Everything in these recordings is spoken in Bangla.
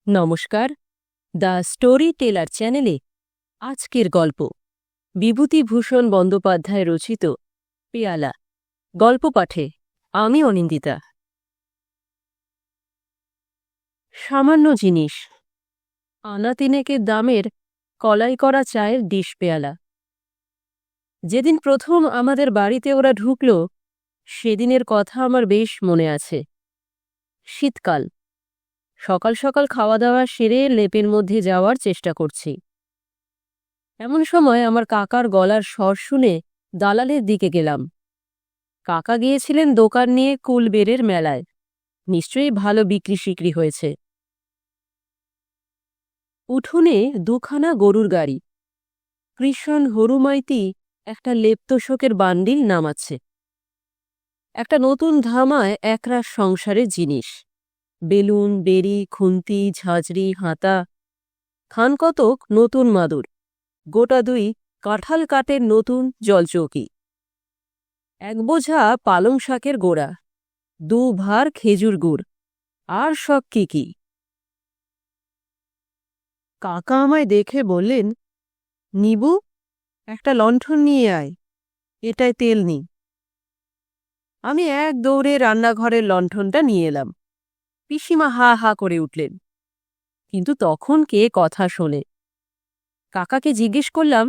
নমস্কার, দ্য স্টোরি টেলার চ্যানেলে আজকের গল্প বিভূতিভূষণ বন্দ্যোপাধ্যায় রচিত পেয়ালা। গল্প পাঠে আমি অনিন্দিতা। সামান্য জিনিস, আনা তিনেকের দামের কলাই করা চায়ের ডিশ পেয়ালা। যেদিন প্রথম আমাদের বাড়িতে ওরা ঢুকল, সেদিনের কথা আমার বেশ মনে আছে। শীতকাল, সকাল সকাল খাওয়া দাওয়া সেরে লেপের মধ্যে যাওয়ার চেষ্টা করছি। এমন সময় আমার কাকার গলার স্বর শুনে দালালের দিকে গেলাম। কাকা গিয়েছিলেন দোকান নিয়ে কুলবেড়ের মেলায়, নিশ্চয়ই ভালো বিক্রি সিক্রি হয়েছে। উঠোনে দুখানা গরুর গাড়ি, কৃষণ হরুমাইতি একটা লেপ্তশোকের বান্ডিল নামাচ্ছে। একটা নতুন ধামায় একরাশ সংসারের জিনিস, বেলুন, বেড়ি, খুন্তি, ঝাঁঝরি, হাতা, খানকতক নতুন মাদুর, গোটা দুই কাঁঠাল কাঠের নতুন জলচৌকি, এক বোঝা পালং শাকের গোড়া, দু ভার খেজুর গুড়, আর সব কি। কাকা আমায় দেখে বললেন, নিবু, একটা লণ্ঠন নিয়ে আয়, এটায় তেল নেই। আমি এক দৌড়ে রান্নাঘরের লণ্ঠনটা নিয়ে এলাম। পিসিমা হা হা করে উঠলেন, কিন্তু তখন কে কথা শোনে। কাকাকে জিজ্ঞেস করলাম,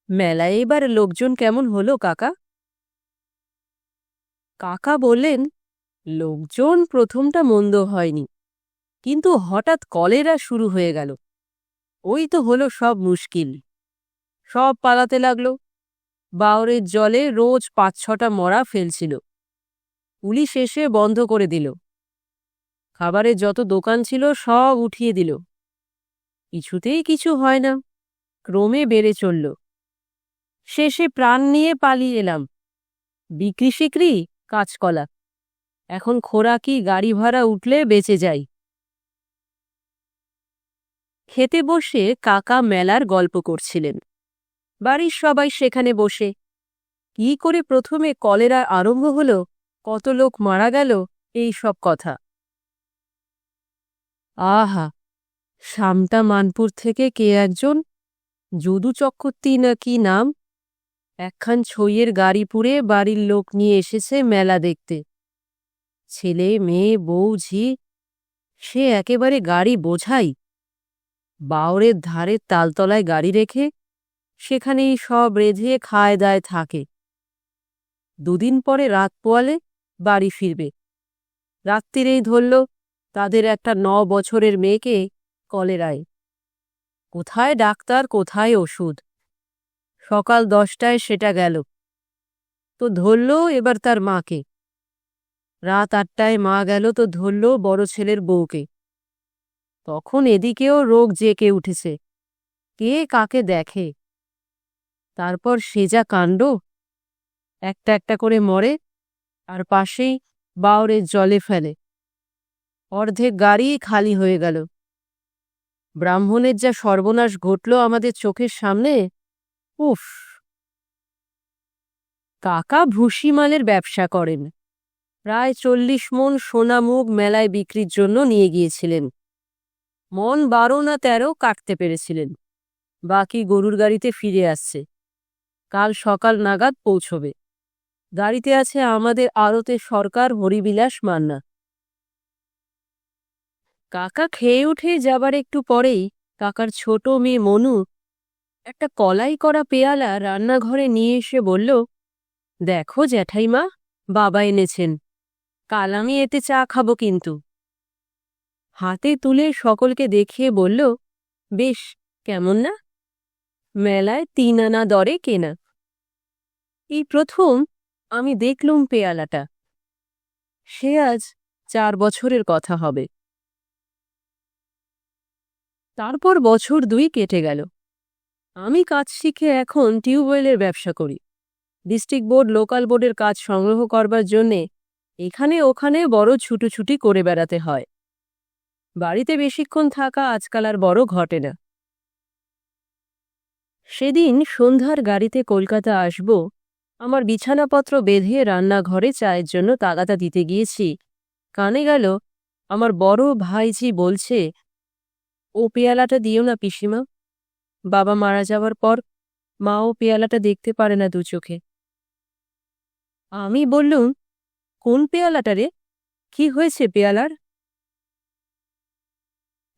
মেলায় এবার লোকজন কেমন হলো কাকা? কাকা বললেন, লোকজন প্রথমটা মন্দ হয়নি, কিন্তু হঠাৎ কলেরা শুরু হয়ে গেল। ওই তো হলো সব মুশকিল। সব পালাতে লাগলো। বাওরের জলে রোজ ৫-৬টা মরা ফেলছিল। পুলিশ এসে বন্ধ করে দিল। খাবারের যত দোকান ছিল সব উঠিয়ে দিল। কিছুতেই কিছু হয় না, ক্রমে বেড়ে চলল। শেষে প্রাণ নিয়ে পালিয়ে এলাম। বিক্রি সিক্রি কাঁচকলা, এখন খোরাকি গাড়ি ভাড়া উঠলে বেঁচে যাই। খেতে বসে কাকা মেলার গল্প করছিলেন। বাড়ির সবাই সেখানে বসে। কি করে প্রথমে কলেরা আরম্ভ হল, কত লোক মারা গেল, এই সব কথা। আহা, সামটা মানপুর থেকে কে একজন, যদু চক্রবর্তী না কি নাম, একখান ছইয়ের গাড়ি পুড়ে বাড়ির লোক নিয়ে এসেছে মেলা দেখতে। ছেলে মেয়ে বউ ঝি, সে একেবারে গাড়ি বোঝাই। বাওরের ধারে তালতলায় গাড়ি রেখে সেখানেই সব রেঁধে খায় দায় থাকে। দুদিন পরে রাত পোয়ালে বাড়ি ফিরবে। রাত্রিরেই ধরল তাদের একটা ৯ বছরের মেয়েকে কলেরায়। কোথায় ডাক্তার, কোথায় ওষুধ। সকাল 10টায় সেটা গেল, তো ধরল এবার তার মাকে। রাত 8টায় মা গেল, তো ধরল বড় ছেলের বউকে। তখন এদিকেও রোগ জেঁকে উঠেছে, কে কাকে দেখে। তারপর সেজা কাণ্ড, একটা একটা করে মরে, আর পাশেই বাওরের জলে ফেলে। অর্ধেক গাড়ি খালি হয়ে গেল। ব্রাহ্মণের যা সর্বনাশ ঘটল আমাদের চোখের সামনে, উফ। কাকা ভুসিমালের ব্যবসা করেন। প্রায় 40 মণ সোনা মুগ মেলায় বিক্রির জন্য নিয়ে গিয়েছিলেন। মণ 12 না 13 কাটতে পেরেছিলেন। বাকি গরুর গাড়িতে ফিরে আসছে, কাল সকাল নাগাদ পৌঁছবে। গাড়িতে আছে আমাদের আড়তে সরকার হরিবিলাস মান্না। কাকা খেয়ে উঠে যাবার একটু পরেই কাকার ছোট মেয়ে মনু একটা কলাই করা পেয়ালা রান্নাঘরে নিয়ে এসে বলল, দেখো জ্যাঠাইমা, বাবা এনেছেন, কাল আমি এতে চা খাবো কিন্তু। হাতে তুলে সকলকে দেখিয়ে বলল, বেশ, কেমন না? মেলায় 3 আনা দরে কেনা। এই প্রথম আমি দেখলুম পেয়ালাটা। সে আজ 4 বছরের কথা হবে। তারপর বছর 2 কেটে গেল। আমি কাজ শিখে এখন টিউবওয়েলের ব্যবসা করি। ডিস্ট্রিক্ট বোর্ড, লোকাল বোর্ডের কাজ সংগ্রহ করবার জন্যে এখানে ওখানে বড় ছুটোছুটি করে বেড়াতে হয়। বাড়িতে বেশিক্ষণ থাকা আজকাল আর বড় ঘটে না। সেদিন সন্ধ্যার গাড়িতে কলকাতা আসব, আমার বিছানাপত্র বেঁধে রান্নাঘরে চায়ের জন্য তাগাদা দিতে গিয়েছি। কানে গেল আমার বড় ভাইঝি বলছে, ও পেয়ালাটা দিও না পিসিমা। বাবা মারা যাওয়ার পর মাও পেয়ালাটা দেখতে পারে না দু চোখে। আমি বললুম, কোন পেয়ালাটা রে? কি হয়েছে পেয়ালার?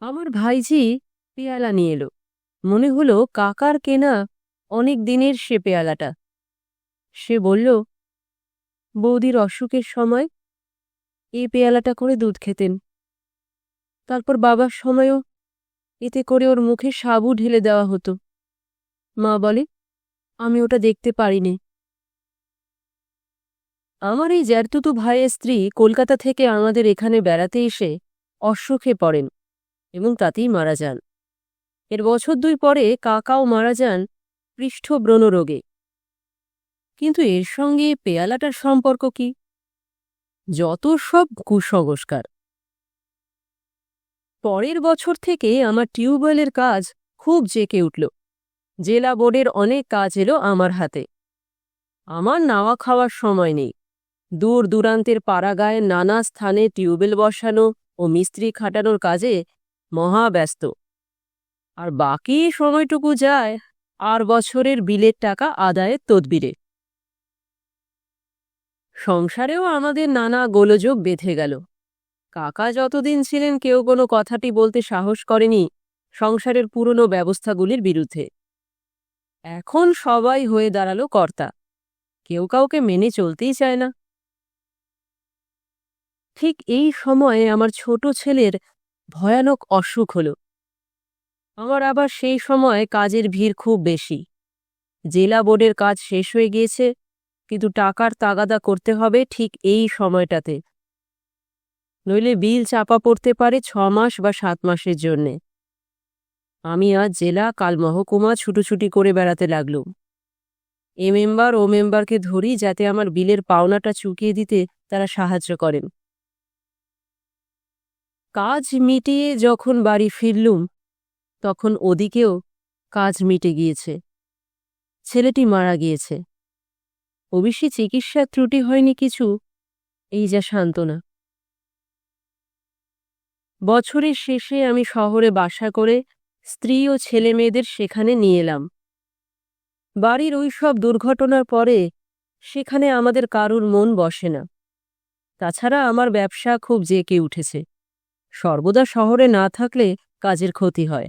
আমার ভাইঝি পেয়ালা নিয়ে এলো। মনে হলো কাকার কেনা অনেক দিনের সে পেয়ালাটা। সে বলল, বৌদির অসুখের সময় এই পেয়ালাটা করে দুধ খেতেন। তারপর বাবার সময়ও এতে করে ওর মুখে সাবু ঢেলে দেওয়া হতো। মা বলে, আমি ওটা দেখতে পারিনি। আমার এই জ্যাঠতুতো ভাইয়ের স্ত্রী কলকাতা থেকে আমাদের এখানে বেড়াতে এসে অসুখে পড়েন এবং তাতেই মারা যান। এর বছর 2 পরে কাকাও মারা যান পৃষ্ঠব্রণ রোগে। কিন্তু এর সঙ্গে পেয়ালাটার সম্পর্ক কি? যত সব কুসংস্কার। পরের বছর থেকে আমার টিউবওয়েলের কাজ খুব জেঁকে উঠল। জেলা বোর্ডের অনেক কাজ এলো আমার হাতে। আমার নাওয়া খাওয়ার সময় নেই। দূর দূরান্তের পাড়াগাঁয়ের নানা স্থানে টিউবওয়েল বসানো ও মিস্ত্রি খাটানোর কাজে মহা ব্যস্ত। আর বাকি সময়টুকু যায় আর বছরের বিলের টাকা আদায়ের তদবিরে। সংসারেও আমাদের নানা গোলযোগ বেঁধে গেল। কাকা যতদিন ছিলেন কেউ কোনো কথাটি বলতে সাহস করেনি সংসারের পুরনো ব্যবস্থাগুলির বিরুদ্ধে। এখন সবাই হয়ে দাঁড়ালো কর্তা। কেউ কাউকে মেনে চলতেই চায় না। ঠিক এই সময়ে আমার ছোট ছেলের ভয়ানক অসুখ হল। আমার আবার সেই সময় কাজের ভিড় খুব বেশি। জেলা বোর্ডের কাজ শেষ হয়ে গিয়েছে, কিন্তু টাকার তাগাদা করতে হবে ঠিক এই সময়টাতে, নইলে বিল চাপা পড়তে পারে 6 মাস বা 7 মাসের জন্যে। আমি আজ জেলা, কাল মহকুমা ছুটোছুটি করে বেড়াতে লাগলুম। এ মেম্বার ও মেম্বারকে ধরি যাতে আমার বিলের পাওনাটা চুকিয়ে দিতে তারা সাহায্য করেন। কাজ মিটিয়ে যখন বাড়ি ফিরলুম তখন ওদিকেও কাজ মিটে গিয়েছে। ছেলেটি মারা গিয়েছে। অবশ্যই চিকিৎসার ত্রুটি হয়নি কিছু, এই যা সান্ত্বনা। বছরের শেষে আমি শহরে বাসা করে স্ত্রী ও ছেলে মেয়েদের সেখানে নিয়ে এলাম। বাড়ির ওই সব দুর্ঘটনার পরে সেখানে আমাদের কারুর মন বসে না। তাছাড়া আমার ব্যবসা খুব জেঁকে উঠেছে। সর্বদা শহরে না থাকলে কাজের ক্ষতি হয়।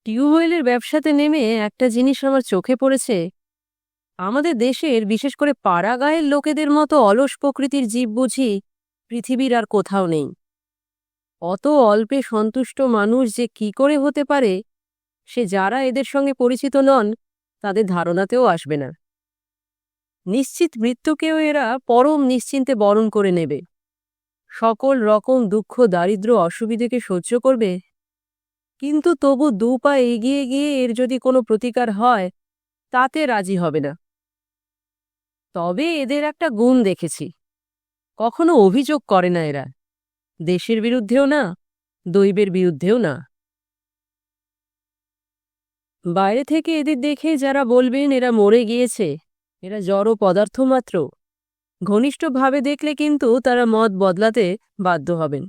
টিউবওয়েলের ব্যবসাতে নেমে একটা জিনিস আমার চোখে পড়েছে। আমাদের দেশের বিশেষ করে পাড়াগাঁয়ের লোকেদের মতো অলস প্রকৃতির জীব বুঝি পৃথিবীর আর কোথাও নেই। অত অল্পে সন্তুষ্ট মানুষ যে কি করে হতে পারে সে যারা এদের সঙ্গে পরিচিত নন তাদের ধারণাতেও আসবে না। নিশ্চিত মৃত্যুকেও এরা পরম নিশ্চিন্তে বরণ করে নেবে। সকল রকম দুঃখ দারিদ্র্য অসুবিধেকে সহ্য করবে, কিন্তু তবু 2 পা এগিয়ে গিয়ে এর যদি কোনো প্রতিকার হয় তাতে রাজি হবে না। তবে এদের একটা গুণ দেখেছি, কখনো অভিযোগ করে না এরা, দেশের বিরুদ্ধেও না, দৈবের বিরুদ্ধেও না। বাইরে থেকে এদের দেখে যারা বলবেন এরা মরে গিয়েছে, এরা জড় পদার্থ মাত্র, ঘনিষ্ঠভাবে দেখলে কিন্তু তারা মত বদলাতে বাধ্য হবেন।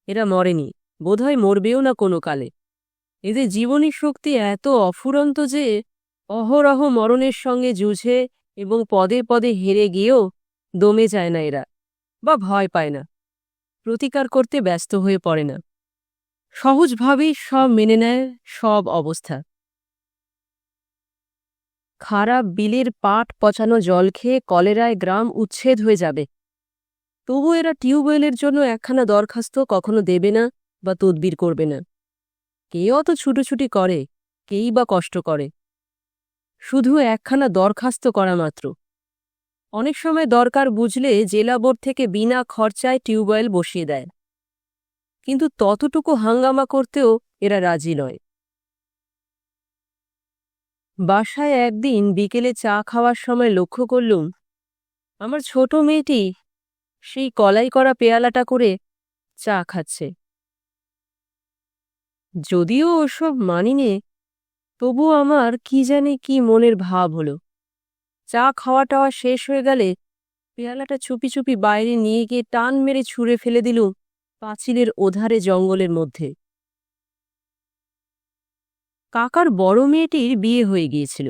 এরা মরেনি, বোধহয় মরবেও না কোনো কালে। এদের জীবনী শক্তি এত অফুরন্ত যে অহরহ মরণের সঙ্গে যুঝে এবং পদে পদে হেরে গিয়েও দমে যায় না এরা, বা ভয় পায় না, প্রতিকার করতে ব্যস্ত হয়ে পড়ে না। সহজভাবেই সব মেনে নেয় সব অবস্থা। খারাপ বিলের পাট পচানো জল খেয়ে কলেরায় গ্রাম উচ্ছেদ হয়ে যাবে, তবু এরা টিউবওয়েলের জন্য একখানা দরখাস্ত কখনো দেবে না বা তদবির করবে না। কে অত ছুটোছুটি করে, কেই বা কষ্ট করে? শুধু একখানা দরখাস্ত করা মাত্র। অনেক সময় দরকার বুঝলে জেলা বোর্ড থেকে বিনা খরচায় টিউবওয়েল বসিয়ে দেয়, কিন্তু ততটুকু হাঙ্গামা করতেও এরা রাজি নয়। বাসায় একদিন বিকেলে চা খাওয়ার সময় লক্ষ্য করলুম আমার ছোট মেয়েটি সেই কলাই করা পেয়ালাটা করে চা খাচ্ছে। যদিও ওসব মানিনে, তবু আমার কি জানি কি মনের ভাব হলো। চা খাওয়া-টাওয়া শেষ হয়ে গেলে পেয়ালাটা চুপি চুপি বাইরে নিয়ে গিয়ে টান মেরে ছুঁড়ে ফেলে দিলুম পাঁচিলের ওধারে জঙ্গলের মধ্যে। কাকার বড় মেয়েটির বিয়ে হয়ে গিয়েছিল।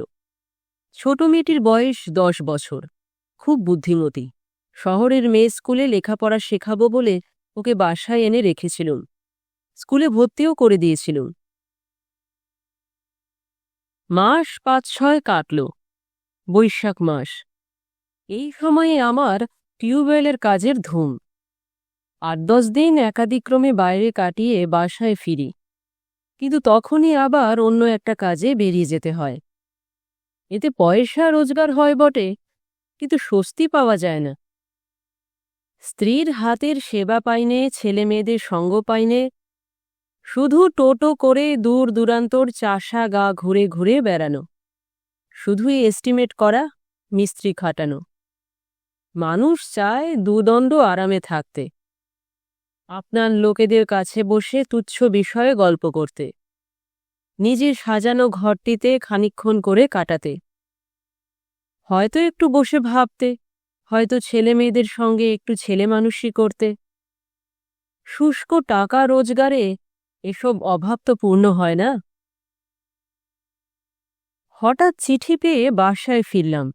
ছোট মেয়েটির বয়স 10 বছর, খুব বুদ্ধিমতী। শহরের মেয়ে স্কুলে লেখাপড়া শেখাবো বলে ওকে বাসায় এনে রেখেছিলুম। স্কুলে ভর্তিও করে দিয়েছিলুম। মাস 5-6 কাটল। বৈশাখ মাস। এই সময়ে আমার টিউবওয়েলের কাজের ধুম। 8-10 দিন একাদিক্রমে বাইরে কাটিয়ে বাসায় ফিরি, কিন্তু তখনই আবার অন্য একটা কাজে বেরিয়ে যেতে হয়। এতে পয়সা রোজগার হয় বটে, কিন্তু স্বস্তি পাওয়া যায় না। স্ত্রীর হাতের সেবা পাইনে, ছেলে মেয়েদের সঙ্গ পাইনে, শুধু টোটো করে দূর দূরান্তর চাষা গা ঘুরে ঘুরে বেড়ানো, শুধুই এস্টিমেট করা, মিস্ত্রি খাটানো। মানুষ চায় দুদণ্ড আরামে থাকতে, আপনার লোকেদের কাছে বসে তুচ্ছ বিষয়ে গল্প করতে, নিজের সাজানো ঘরটিতে খানিকক্ষণ করে কাটাতে, হয়তো একটু বসে ভাবতে, হয়তো ছেলে মেয়েদের সঙ্গে একটু ছেলেমানুষি করতে। শুষ্ক টাকা রোজগারে এসব অভাব তো পূর্ণ হয় না। হঠাৎ চিঠি পেয়ে বাসায় ফিরলাম।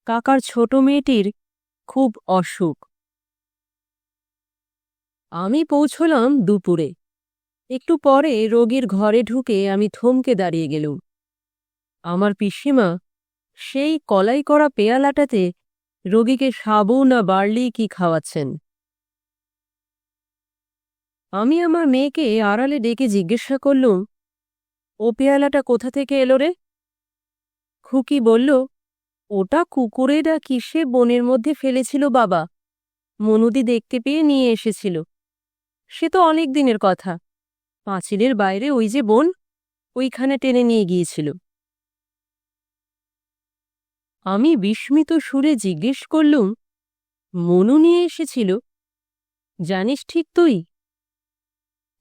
কাকার ছোট মেয়েটির খুব অসুখ। আমি পৌঁছলাম দুপুরে। একটু পরে রোগীর ঘরে ঢুকে আমি থমকে দাঁড়িয়ে গেলুম। আমার পিসিমা সেই কলাই করা পেয়ালাটাতে রোগীকে সাবু না বার্লি কি খাওয়াচ্ছেন। আমি আমার মেয়েকে আড়ালে ডেকে জিজ্ঞাসা করলুম, ও পেয়ালাটা কোথা থেকে এলো রে? খুকি বলল, ওটা কুকুরেরা কিসে বনের মধ্যে ফেলেছিল বাবা, মনুদি দেখতে পেয়ে নিয়ে এসেছিল। সে তো অনেক দিনের কথা। পাঁচিলের বাইরে ওই যে বন, ওইখানে টেনে নিয়ে গিয়েছিল। আমি বিস্মিত সুরে জিজ্ঞেস করলুম, মনু নিয়ে এসেছিল? জানিস ঠিক তুই?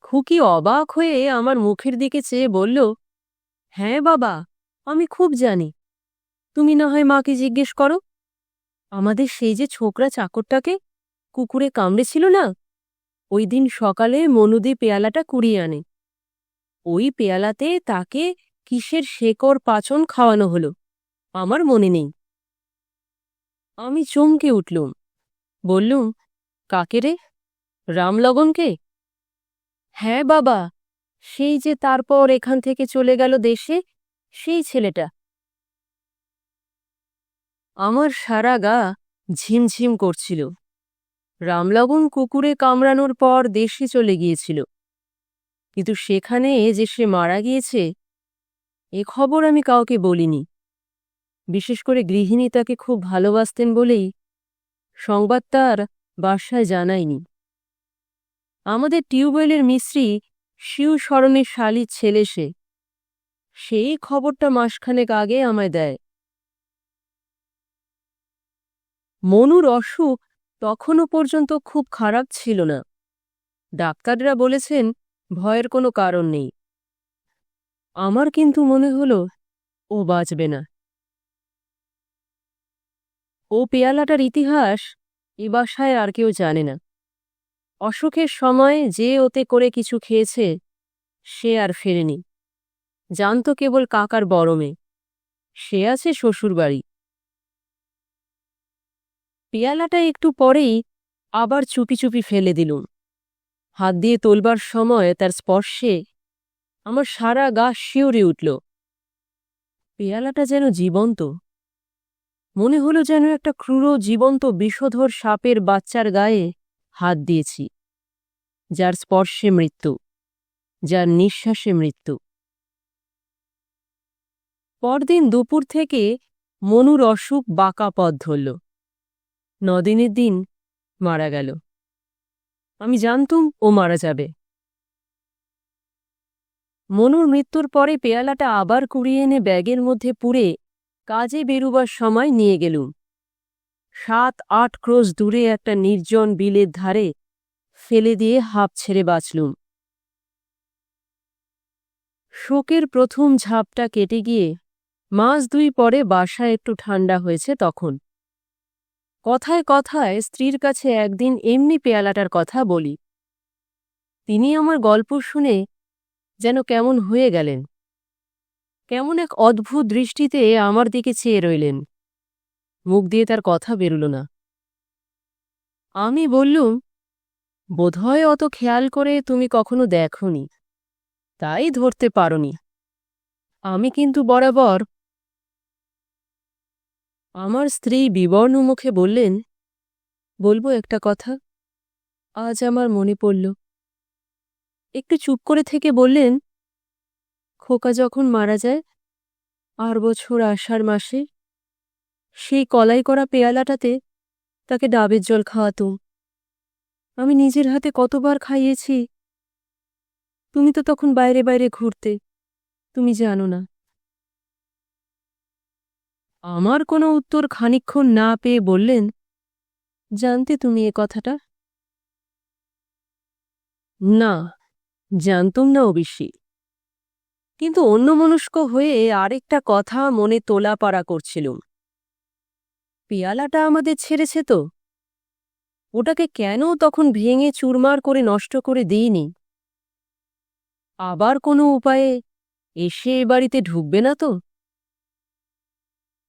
খুকি অবাক হয়ে আমার মুখের দিকে চেয়ে বলল, হ্যাঁ বাবা, আমি খুব জানি। তুমি না হয় মাকে জিজ্ঞেস করো। আমাদের সেই যে ছোকরা চাকরটাকে কুকুরে কামড়েছিল না, ওই দিন সকালে মনুদি পেয়ালাটা কুড়িয়ে আনে। ওই পেয়ালাতে তাকে কিসের শেকড় পাচন খাওয়ানো হলো, আমার মনে নেই। আমি চমকে উঠলুম। বললুম, কাকে রে? রামলগনকে? হ্যাঁ বাবা, সেই যে তারপর এখান থেকে চলে গেল দেশে, সেই ছেলেটা। আমার সারা গা ঝিমঝিম করছিল। রামলগন কুকুরে কামড়ানোর পর দেশে চলে গিয়েছিল, কিন্তু সেখানে যে সে মারা গিয়েছে এ খবর আমি কাউকে বলিনি। বিশেষ করে গৃহিণী তাকে খুব ভালোবাসতেন বলেই সংবাদ তার বাসায় জানায়নি। আমাদের টিউবওয়েলের মিস্ত্রি শিবশরণের শালির ছেলে সে, সেই খবরটা মাসখানেক আগে আমায় দেয়। মনুর অসুখ তখনও পর্যন্ত খুব খারাপ ছিল না। ডাক্তাররা বলেছেন ভয়ের কোনো কারণ নেই। আমার কিন্তু মনে হলো ও বাঁচবে না। ও পেয়ালাটার ইতিহাস এ বাসায় আর কেউ জানে না। অসুখের সময় যে ওতে করে কিছু খেয়েছে সে আর ফেরেনি। জানত কেবল কাকার বড় মেয়ে, সে আছে শ্বশুরবাড়ি। পেয়ালাটা একটু পরেই আবার চুপি চুপি ফেলে দিলুম। হাত দিয়ে তোলবার সময় তার স্পর্শে আমার সারা গা শিউরে উঠল। পেয়ালাটা যেন জীবন্ত। মনে হলো যেন একটা ক্রূর জীবন্ত বিষধর সাপের বাচ্চার গায়ে হাত দিয়েছি, যার স্পর্শে মৃত্যু, যার নিঃশ্বাসে মৃত্যু। পরদিন দুপুর থেকে মনুর অসুখ বাঁকা পথ ধরল। 9 দিনের দিন মারা গেল। আমি জানতুম ও মারা যাবে। মনুর মৃত্যুর পরে পেয়ালাটা আবার কুড়িয়ে এনে ব্যাগের মধ্যে পুরে কাজে বেরুবার সময় নিয়ে গেলুম। 7-8 ক্রোশ দূরে একটা নির্জন বিলের ধারে ফেলে দিয়ে হাঁপ ছেড়ে বাঁচলুম। শোকের প্রথম ঝাপটা কেটে গিয়ে মাস 2 পরে বাসা একটু ঠান্ডা হয়েছে তখন। কথায় কথায় স্ত্রীর কাছে একদিন এমনি পেয়ালাটার কথা বলি। তিনি আমার গল্প শুনে যেন কেমন হয়ে গেলেন, কেমন এক অদ্ভুত দৃষ্টিতে আমার দিকে চেয়ে রইলেন। মুখ দিয়ে তার কথা বেরুল না। আমি বললুম, বোধহয় অত খেয়াল করে তুমি কখনো দেখনি, তাই ধরতে পারোনি। আমি কিন্তু বরাবর। আমার স্ত্রী বিবর্ণ মুখে বললেন, বলবো একটা কথা, আজ আমার মনে পড়ল। একটু চুপ করে থেকে বললেন, খোকা যখন মারা যায় ৮ বছর আষাঢ় মাসে, সেই কলাই করা পেয়ালাটাতে তাকে ডাবের জল খাওয়াতুম। আমি নিজের হাতে কতবার খাইয়েছি। তুমি তো তখন বাইরে বাইরে ঘুরতে, তুমি জানো না। আমার কোনো উত্তর খানিকক্ষণ না পেয়ে বললেন, জানতে তুমি এ কথাটা? না, জানতুম না অবশ্যই, কিন্তু অন্যমনস্ক হয়ে আরেকটা কথা মনে তোলাপাড়া করছিলুম। পেয়ালাটা আমাদের ছেড়েছে তো, ওটাকে কেন তখন ভেঙে চুরমার করে নষ্ট করে দিইনি? আবার কোনো উপায়ে এসে এ বাড়িতে ঢুকবে না তো?